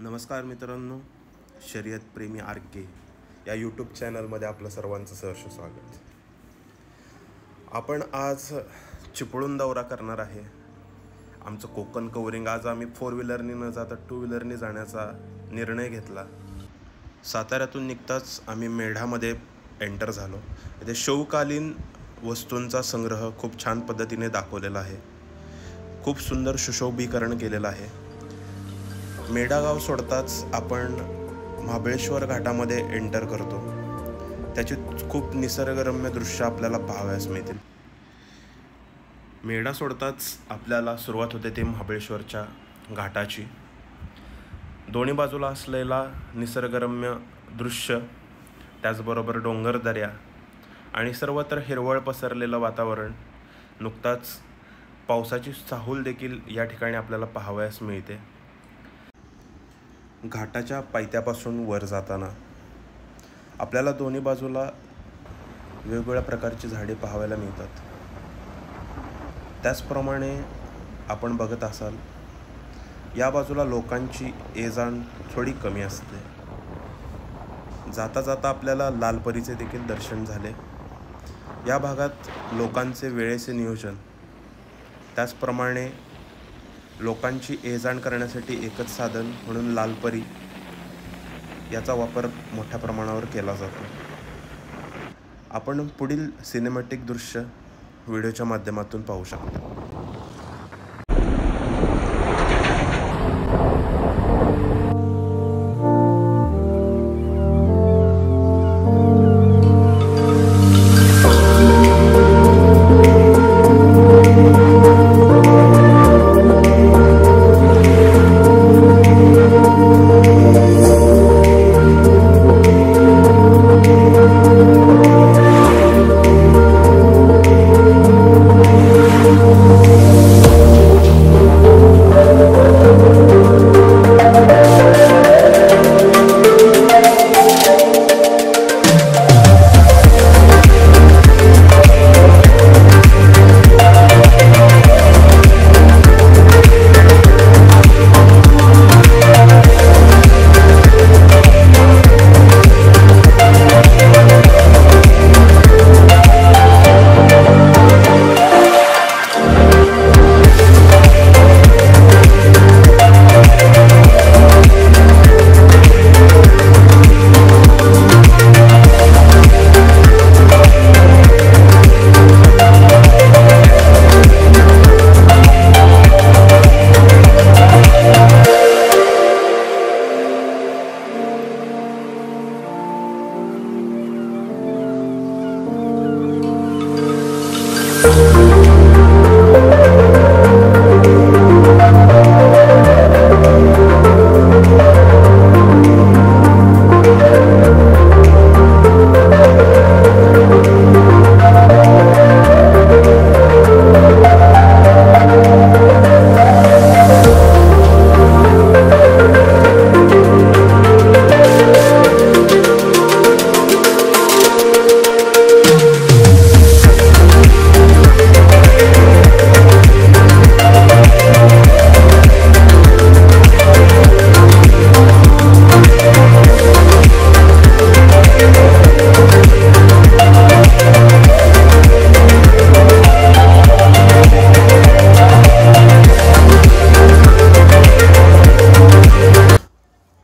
नमस्कार मित्रांनो, शर्यत प्रेमी आर के या यूट्यूब चॅनलमध्ये आपलं सर्वांचं सहर्ष स्वागत. आपण आज चिपळूण दौरा करणार आहे. आमचं कोकण कवरिंग आज आम्ही 4 व्हीलरनी न जाता 2 व्हीलरनी जाण्याचा निर्णय घेतला. साताऱ्यातून निघताच आम्ही मेढामध्ये एंटर झालो. इथे शौकालीन वस्तूंचा संग्रह खूप छान पद्धतीने दाखवलेला आहे. खूप सुंदर सुशोभीकरण केलेलं आहे. मेढा गाव सोडताच आपण महाबळेश्वर घाटामध्ये एंटर करतो. त्याची खूप निसर्गरम्य दृश्य आपल्याला पाहावयास मिळतील. मेढा सोडताच आपल्याला सुरुवात होते ते महाबळेश्वरच्या घाटाची. दोन्ही बाजूला असलेला निसर्गरम्य दृश्य, त्याचबरोबर डोंगरदऱ्या आणि सर्वत्र हिरवळ पसरलेलं वातावरण. नुकताच पावसाची चाहूल देखील या ठिकाणी आपल्याला पाहावयास मिळते. घाटाच्या पायथ्यापासून वर जाताना आपल्याला दोन्ही बाजूला वेगवेगळ्या प्रकारची झाडे पाहायला मिळतात. त्याचप्रमाणे आपण बघत असाल या बाजूला लोकांची ये-जाण थोडी कमी असते. जाता जाता आपल्याला लालपरीचे देखील दर्शन झाले. या भागात लोकांचे वेळेचे नियोजन, त्याचप्रमाणे लोकांची ये-जाण करण्यासाठी एकच साधन म्हणून लालपरी याचा वापर मोठ्या प्रमाणावर केला जातो. आपण पुढील सिनेमॅटिक दृश्य व्हिडिओच्या माध्यमातून पाहू शकता.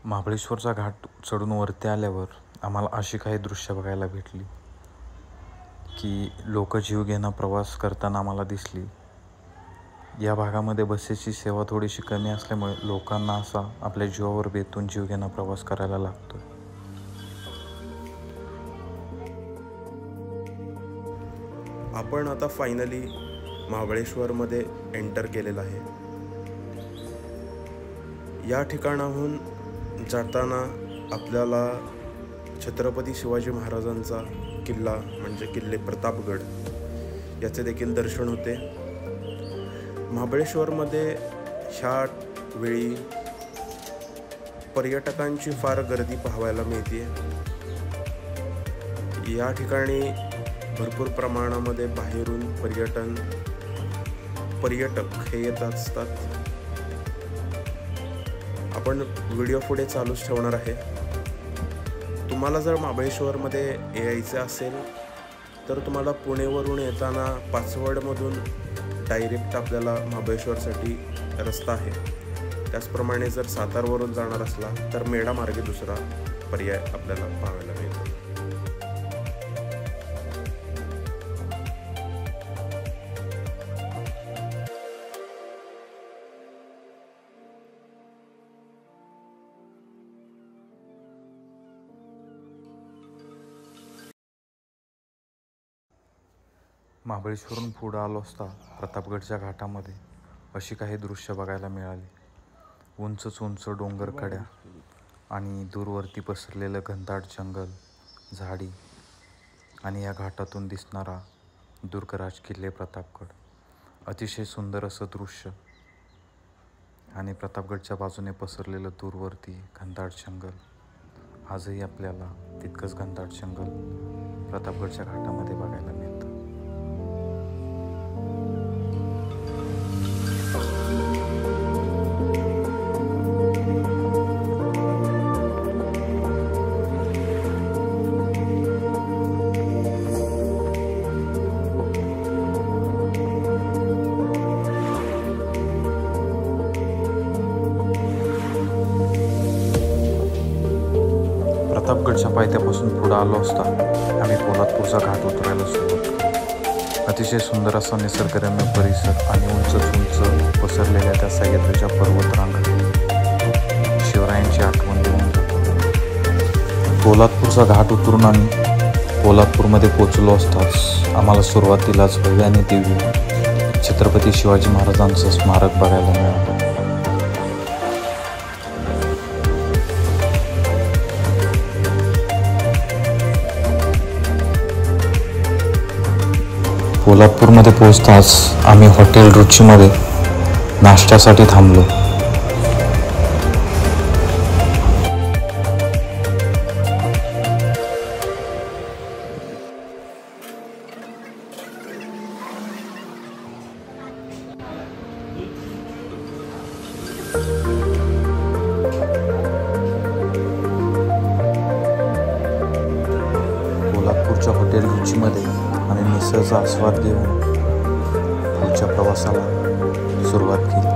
महाबळेश्वरचा घाट चढून वरती आल्यावर आम्हाला अशी काही दृश्य बघायला भेटली की लोक जीवघेणा प्रवास करताना आम्हाला दिसली. या भागामध्ये बसेसची सेवा थोडीशी कमी असल्यामुळे लोकांना असा आपल्या जीवावर बेतून जीवघेणा प्रवास करायला लागतो. आपण आता फायनली महाबळेश्वरमध्ये एंटर केलेलं आहे. या ठिकाणाहून जाताना आपल्याला छत्रपती शिवाजी महाराजांचा किल्ला म्हणजे किल्ले प्रतापगड याचे देखील दर्शन होते. महाबळेश्वरमध्ये ह्या वेळी पर्यटकांची फार गर्दी पाहायला मिळते. या ठिकाणी भरपूर प्रमाणामध्ये बाहेरून पर्यटक हे येत असतात. आपण व्हिडिओ पुढे चालूच ठेवणार आहे. तुम्हाला जर महाबळेश्वरमध्ये यायचं असेल तर तुम्हाला पुणेवरून येताना पाचवडमधून डायरेक्ट आपल्याला महाबळेश्वरसाठी रस्ता आहे. त्याचप्रमाणे जर सातारवरून जाणार असला तर मेढा मार्गे दुसरा पर्याय आपल्याला पाहायला मिळतो. महाबळेश्वरून पुढं आलो असता प्रतापगडच्या घाटामध्ये अशी काही दृश्य बघायला मिळाली. उंचच उंच डोंगर कड्या आणि दूरवरती पसरलेलं घनदाट जंगल, झाडी आणि या घाटातून दिसणारा दुर्गराज किल्ले प्रतापगड. अतिशय सुंदर असं दृश्य आणि प्रतापगडच्या बाजूने पसरलेलं दूरवरती घनदाट जंगल. आजही आपल्याला तितकंच घनदाट जंगल प्रतापगडच्या घाटामध्ये बघायला मिळतं. प्रतापगडच्या पायथ्यापासून पुढं आलो असता आम्ही पोलादपूरचा घाट उतरायला सुरुवात केली. अतिशय सुंदर असा निसर्गरम्य परिसर आणि उंच उंच पसरलेल्या त्या सह्याद्रीच्या पर्वतरांगा शिवरायांची आठवण देऊन जातो. पोलादपूरचा घाट उतरून आम्ही पोलादपूरमध्ये पोचलो असताच आम्हाला सुरुवातीलाच भव्य आणि दिव्य छत्रपती शिवाजी महाराजांचं स्मारक बघायला मिळालं. पोलादपूरमध्ये पोहोचताच आम्ही हॉटेल रुचीमध्ये नाश्त्यासाठी थांबलो. पोलादपूरच्या हॉटेल रुचीमध्ये आणि मिसळचा आस्वाद घेऊन पुढच्या प्रवासाला सुरुवात केली.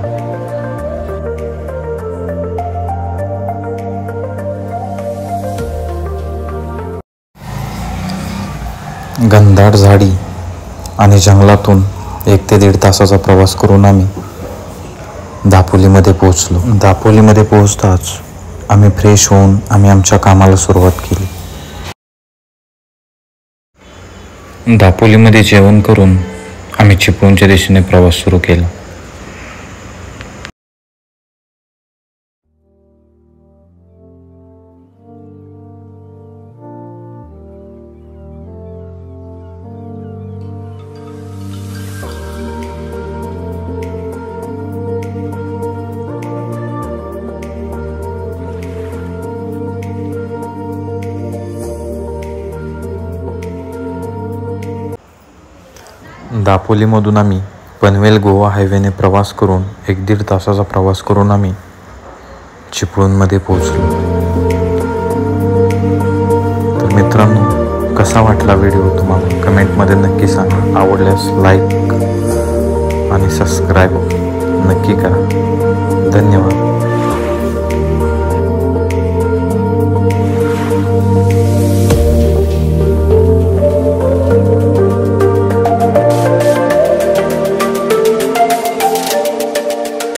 घनदाट झाडी आणि जंगलातून 1 ते 1.5 तासाचा प्रवास करून आम्ही दापोलीमध्ये पोहोचलो. दापोलीमध्ये पोहोचताच आम्ही फ्रेश होऊन आम्ही आमच्या कामाला सुरुवात केली. दापोलीमध्ये जेवण करून आम्ही चिपळूणच्या दिशेने प्रवास सुरू केला. दापोलीमधून आम्ही पनवेल गोवा हायवेने प्रवास करून 1-1.5 तासाचा प्रवास करून आम्ही चिपळूणमध्ये पोहोचलो. तर मित्रांनो, कसा वाटला व्हिडिओ तुम्हाला कमेंटमध्ये नक्की सांगा. आवडल्यास लाईक आणि सबस्क्राईब नक्की करा. धन्यवाद.